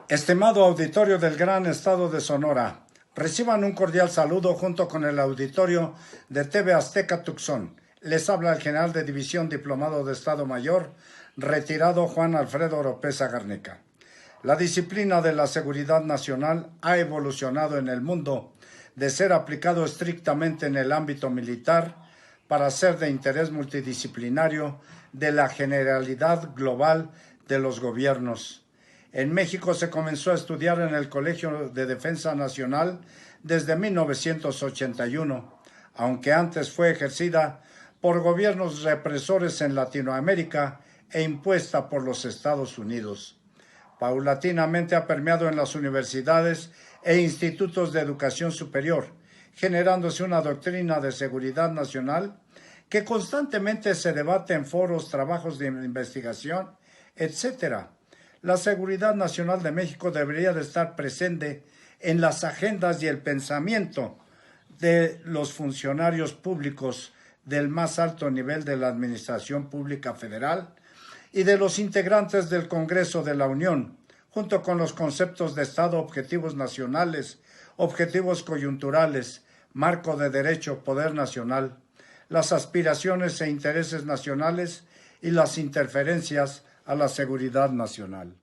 Estimado auditorio del Gran Estado de Sonora, reciban un cordial saludo junto con el auditorio de TV Azteca Tucson. Les habla el general de división diplomado de Estado Mayor, retirado Juan Alfredo Oropeza Garnica. La disciplina de la seguridad nacional ha evolucionado en el mundo de ser aplicado estrictamente en el ámbito militar para ser de interés multidisciplinario de la generalidad global de los gobiernos. En México se comenzó a estudiar en el Colegio de Defensa Nacional desde 1981, aunque antes fue ejercida por gobiernos represores en Latinoamérica e impuesta por los Estados Unidos. Paulatinamente ha permeado en las universidades e institutos de educación superior, generándose una doctrina de seguridad nacional que constantemente se debate en foros, trabajos de investigación, etc. La seguridad nacional de México debería de estar presente en las agendas y el pensamiento de los funcionarios públicos del más alto nivel de la Administración Pública Federal y de los integrantes del Congreso de la Unión, junto con los conceptos de Estado, objetivos nacionales, objetivos coyunturales, marco de derecho, poder nacional, las aspiraciones e intereses nacionales y las interferencias a la seguridad nacional.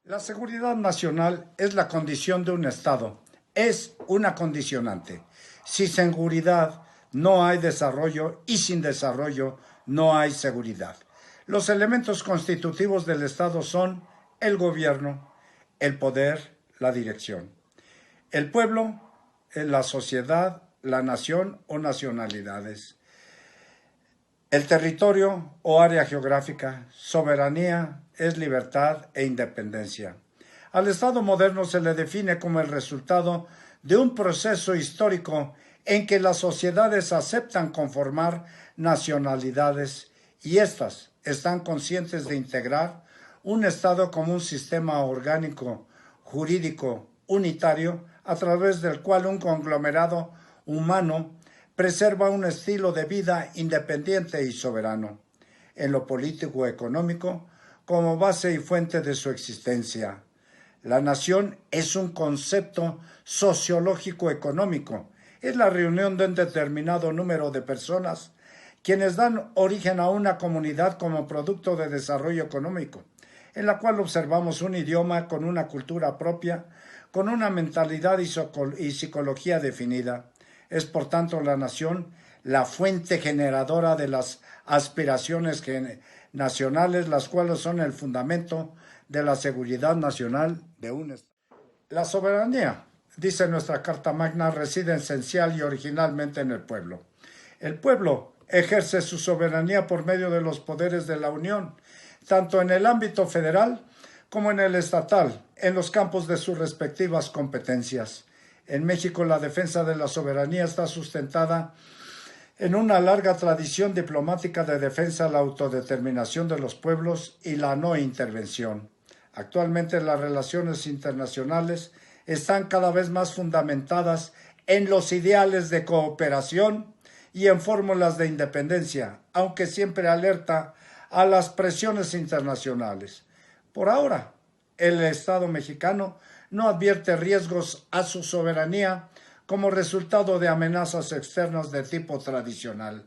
La seguridad nacional es la condición de un Estado, es una condicionante. Sin seguridad no hay desarrollo y sin desarrollo no hay seguridad. Los elementos constitutivos del Estado son el gobierno, el poder, la dirección, el pueblo, la sociedad, la nación o nacionalidades, el territorio o área geográfica, soberanía es libertad e independencia. Al Estado moderno se le define como el resultado de un proceso histórico en que las sociedades aceptan conformar nacionalidades y éstas están conscientes de integrar un Estado como un sistema orgánico, jurídico, unitario, a través del cual un conglomerado humano preserva un estilo de vida independiente y soberano, en lo político-económico, como base y fuente de su existencia. La nación es un concepto sociológico-económico. Es la reunión de un determinado número de personas quienes dan origen a una comunidad como producto de desarrollo económico, en la cual observamos un idioma con una cultura propia, con una mentalidad y psicología definida. Es, por tanto, la nación la fuente generadora de las aspiraciones nacionales, las cuales son el fundamento de la seguridad nacional de un Estado. La soberanía, dice nuestra Carta Magna, reside esencial y originalmente en el pueblo. El pueblo ejerce su soberanía por medio de los poderes de la Unión, tanto en el ámbito federal como en el estatal, en los campos de sus respectivas competencias. En México, la defensa de la soberanía está sustentada en una larga tradición diplomática de defensa de la autodeterminación de los pueblos y la no intervención. Actualmente, las relaciones internacionales están cada vez más fundamentadas en los ideales de cooperación y en fórmulas de independencia, aunque siempre alerta a las presiones internacionales. Por ahora, el Estado mexicano no advierte riesgos a su soberanía como resultado de amenazas externas de tipo tradicional.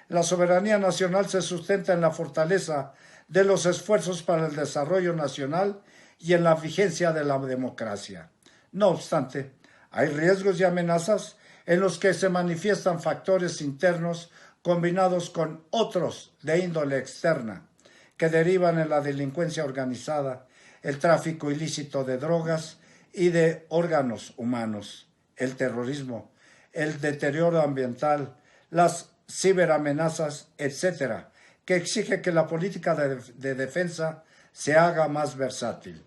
La soberanía nacional se sustenta en la fortaleza de los esfuerzos para el desarrollo nacional y en la vigencia de la democracia. No obstante, hay riesgos y amenazas en los que se manifiestan factores internos combinados con otros de índole externa, que derivan en la delincuencia organizada, el tráfico ilícito de drogas y de órganos humanos, el terrorismo, el deterioro ambiental, las ciberamenazas, etc., que exige que la política de defensa se haga más versátil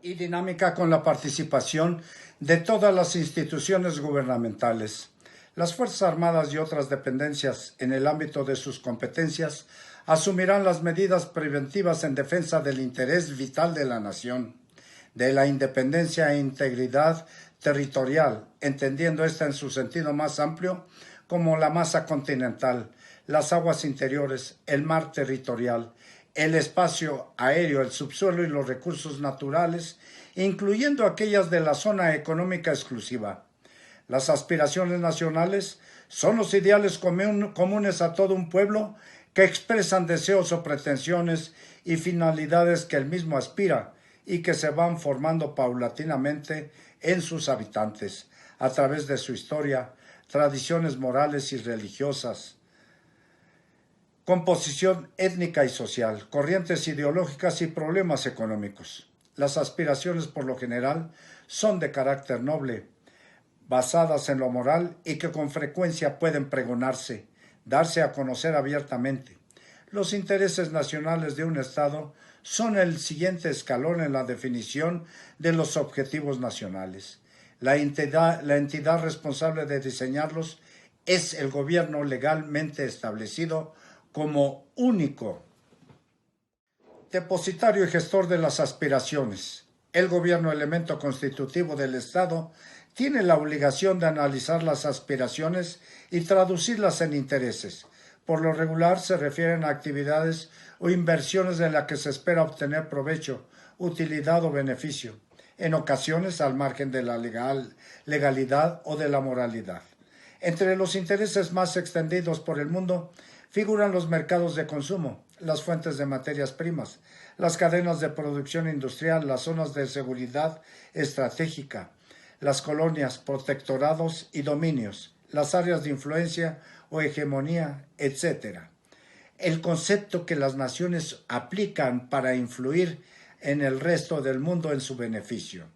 y dinámica con la participación de todas las instituciones gubernamentales. Las Fuerzas Armadas y otras dependencias, en el ámbito de sus competencias, asumirán las medidas preventivas en defensa del interés vital de la nación, de la independencia e integridad territorial, entendiendo esta en su sentido más amplio como la masa continental, las aguas interiores, el mar territorial el espacio aéreo, el subsuelo y los recursos naturales, incluyendo aquellas de la zona económica exclusiva. Las aspiraciones nacionales son los ideales comunes a todo un pueblo que expresan deseos o pretensiones y finalidades que el mismo aspira y que se van formando paulatinamente en sus habitantes, a través de su historia, tradiciones morales y religiosas, composición étnica y social, corrientes ideológicas y problemas económicos. Las aspiraciones, por lo general, son de carácter noble, basadas en lo moral y que con frecuencia pueden pregonarse, darse a conocer abiertamente. Los intereses nacionales de un Estado son el siguiente escalón en la definición de los objetivos nacionales. La entidad responsable de diseñarlos es el gobierno legalmente establecido como único depositario y gestor de las aspiraciones. El gobierno, elemento constitutivo del Estado, tiene la obligación de analizar las aspiraciones y traducirlas en intereses. Por lo regular se refieren a actividades o inversiones de las que se espera obtener provecho, utilidad o beneficio, en ocasiones al margen de la legalidad o de la moralidad. Entre los intereses más extendidos por el mundo figuran los mercados de consumo, las fuentes de materias primas, las cadenas de producción industrial, las zonas de seguridad estratégica, las colonias, protectorados y dominios, las áreas de influencia o hegemonía, etc. El concepto que las naciones aplican para influir en el resto del mundo en su beneficio.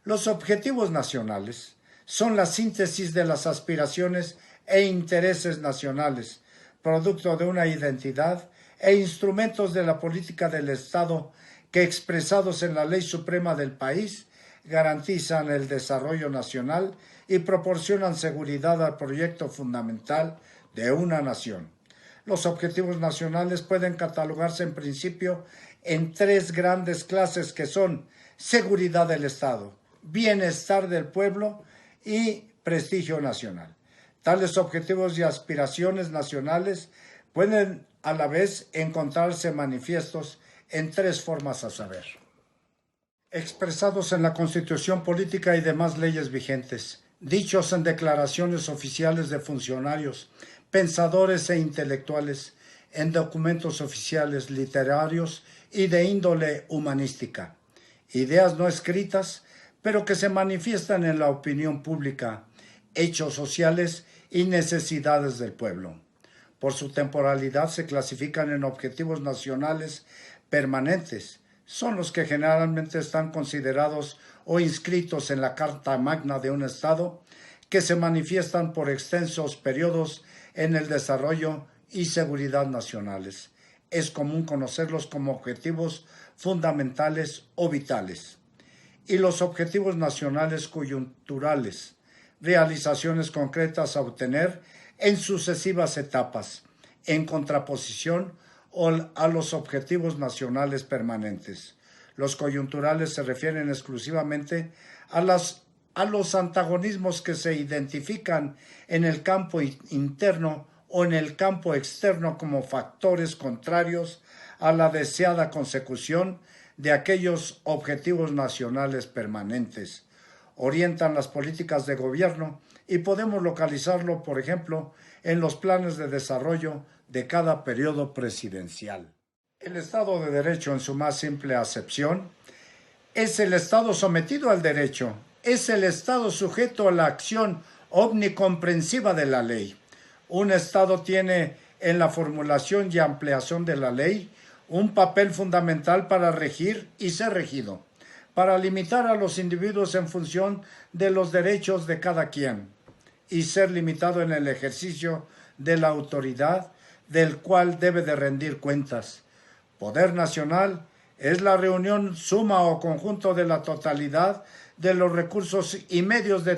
Los objetivos nacionales son la síntesis de las aspiraciones e intereses nacionales, producto de una identidad e instrumentos de la política del Estado que, expresados en la ley suprema del país, garantizan el desarrollo nacional y proporcionan seguridad al proyecto fundamental de una nación. Los objetivos nacionales pueden catalogarse en principio en tres grandes clases que son seguridad del Estado, bienestar del pueblo y prestigio nacional. Tales objetivos y aspiraciones nacionales pueden a la vez encontrarse manifiestos en tres formas a saber: expresados en la Constitución política y demás leyes vigentes, dichos en declaraciones oficiales de funcionarios, pensadores e intelectuales, en documentos oficiales, literarios y de índole humanística, ideas no escritas, pero que se manifiestan en la opinión pública, hechos sociales y necesidades del pueblo. Por su temporalidad se clasifican en objetivos nacionales permanentes. Son los que generalmente están considerados o inscritos en la Carta Magna de un Estado, que se manifiestan por extensos periodos en el desarrollo y seguridad nacionales. Es común conocerlos como objetivos fundamentales o vitales. Y los objetivos nacionales coyunturales, realizaciones concretas a obtener en sucesivas etapas, en contraposición a los objetivos nacionales permanentes. Los coyunturales se refieren exclusivamente a los antagonismos que se identifican en el campo interno o en el campo externo como factores contrarios a la deseada consecución de aquellos objetivos nacionales permanentes. Orientan las políticas de gobierno y podemos localizarlo, por ejemplo, en los planes de desarrollo de cada periodo presidencial. El Estado de Derecho, en su más simple acepción, es el Estado sometido al derecho, es el Estado sujeto a la acción omnicomprensiva de la ley. Un Estado tiene en la formulación y ampliación de la ley un papel fundamental para regir y ser regido, para limitar a los individuos en función de los derechos de cada quien y ser limitado en el ejercicio de la autoridad del cual debe de rendir cuentas. Poder nacional es la reunión suma o conjunto de la totalidad de los recursos y medios de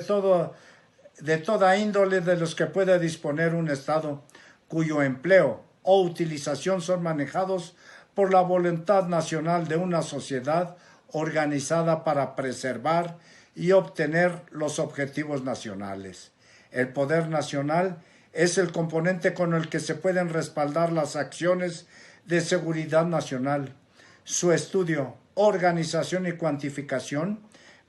toda índole de los que puede disponer un Estado, cuyo empleo o utilización son manejados por la voluntad nacional de una sociedad organizada para preservar y obtener los objetivos nacionales. El poder nacional es el componente con el que se pueden respaldar las acciones de seguridad nacional, su estudio, organización y cuantificación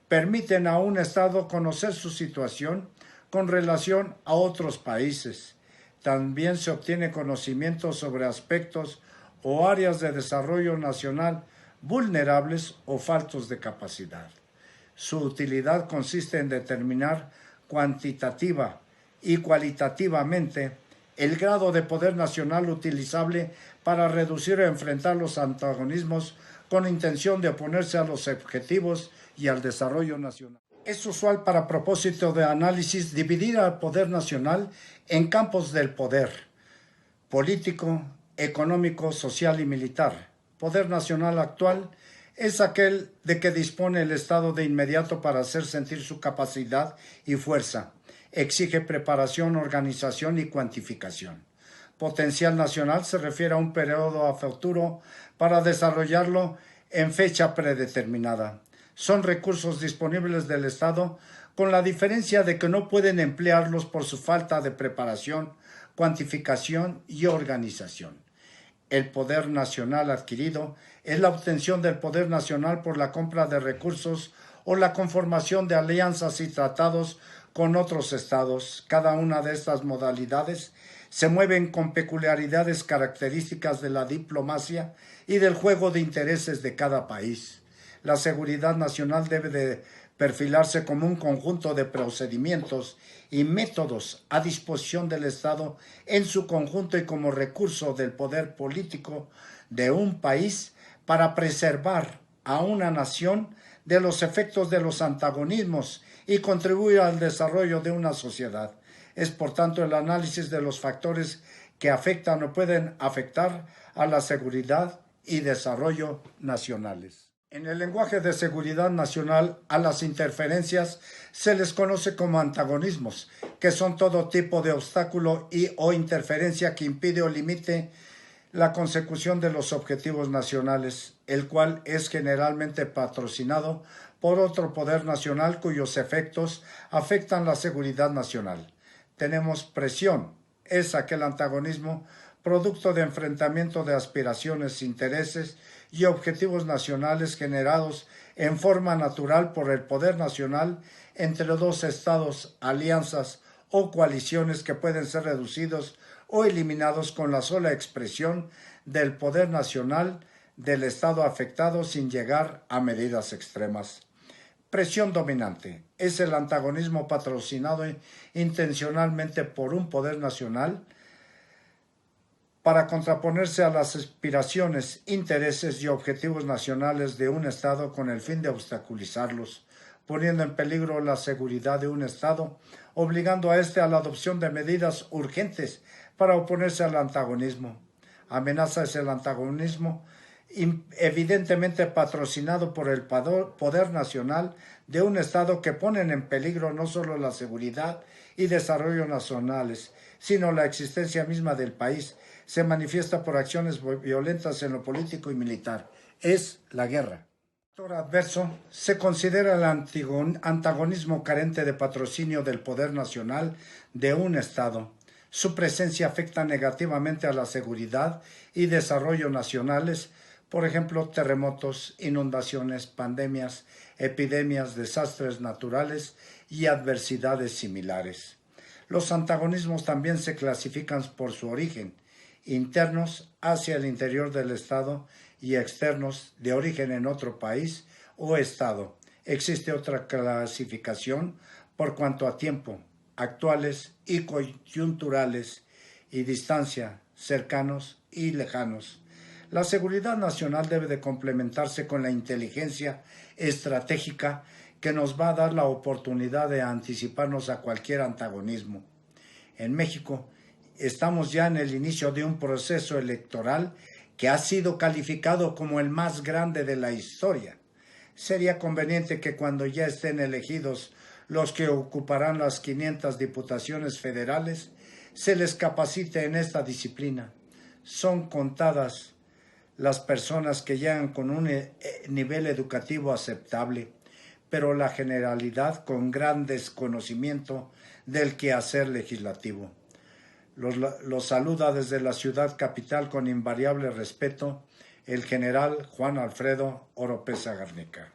permiten a un Estado conocer su situación con relación a otros países. También se obtiene conocimiento sobre aspectos o áreas de desarrollo nacional vulnerables o faltos de capacidad. Su utilidad consiste en determinar cuantitativa y cualitativamente el grado de poder nacional utilizable para reducir o enfrentar los antagonismos con intención de oponerse a los objetivos y al desarrollo nacional. Es usual para propósito de análisis dividir al poder nacional en campos del poder político, económico, social y militar. Poder nacional actual es aquel de que dispone el Estado de inmediato para hacer sentir su capacidad y fuerza. Exige preparación, organización y cuantificación. Potencial nacional se refiere a un periodo a futuro para desarrollarlo en fecha predeterminada. Son recursos disponibles del Estado con la diferencia de que no pueden emplearlos por su falta de preparación, cuantificación y organización. El poder nacional adquirido es la obtención del poder nacional por la compra de recursos o la conformación de alianzas y tratados con otros estados. Cada una de estas modalidades se mueven con peculiaridades características de la diplomacia y del juego de intereses de cada país. La seguridad nacional debe de perfilarse como un conjunto de procedimientos y métodos a disposición del Estado en su conjunto y como recurso del poder político de un país para preservar a una nación de los efectos de los antagonismos y contribuir al desarrollo de una sociedad. Es por tanto el análisis de los factores que afectan o pueden afectar a la seguridad y desarrollo nacionales. En el lenguaje de seguridad nacional, a las interferencias se les conoce como antagonismos, que son todo tipo de obstáculo o interferencia que impide o limite la consecución de los objetivos nacionales, el cual es generalmente patrocinado por otro poder nacional cuyos efectos afectan la seguridad nacional. Tenemos presión, es aquel antagonismo producto de enfrentamiento de aspiraciones, intereses y objetivos nacionales generados en forma natural por el poder nacional entre dos estados, alianzas o coaliciones que pueden ser reducidos o eliminados con la sola expresión del poder nacional del estado afectado sin llegar a medidas extremas. Presión dominante es el antagonismo patrocinado intencionalmente por un poder nacional para contraponerse a las aspiraciones, intereses y objetivos nacionales de un Estado con el fin de obstaculizarlos, poniendo en peligro la seguridad de un Estado, obligando a éste a la adopción de medidas urgentes para oponerse al antagonismo. Amenaza es el antagonismo evidentemente patrocinado por el poder nacional de un Estado que ponen en peligro no solo la seguridad y desarrollo nacionales, sino la existencia misma del país. Se manifiesta por acciones violentas en lo político y militar. Es la guerra. El factor adverso se considera el antagonismo carente de patrocinio del poder nacional de un Estado. Su presencia afecta negativamente a la seguridad y desarrollo nacionales, por ejemplo, terremotos, inundaciones, pandemias, epidemias, desastres naturales y adversidades similares. Los antagonismos también se clasifican por su origen, internos hacia el interior del Estado y externos de origen en otro país o Estado. Existe otra clasificación por cuanto a tiempo, actuales y coyunturales, y distancia, cercanos y lejanos. La seguridad nacional debe de complementarse con la inteligencia estratégica que nos va a dar la oportunidad de anticiparnos a cualquier antagonismo. En México estamos ya en el inicio de un proceso electoral que ha sido calificado como el más grande de la historia. Sería conveniente que cuando ya estén elegidos los que ocuparán las 500 diputaciones federales, se les capacite en esta disciplina. Son contadas las personas que llegan con un nivel educativo aceptable, pero la generalidad con gran desconocimiento del quehacer legislativo. Los saluda desde la ciudad capital con invariable respeto el general Juan Alfredo Oropeza Garnica.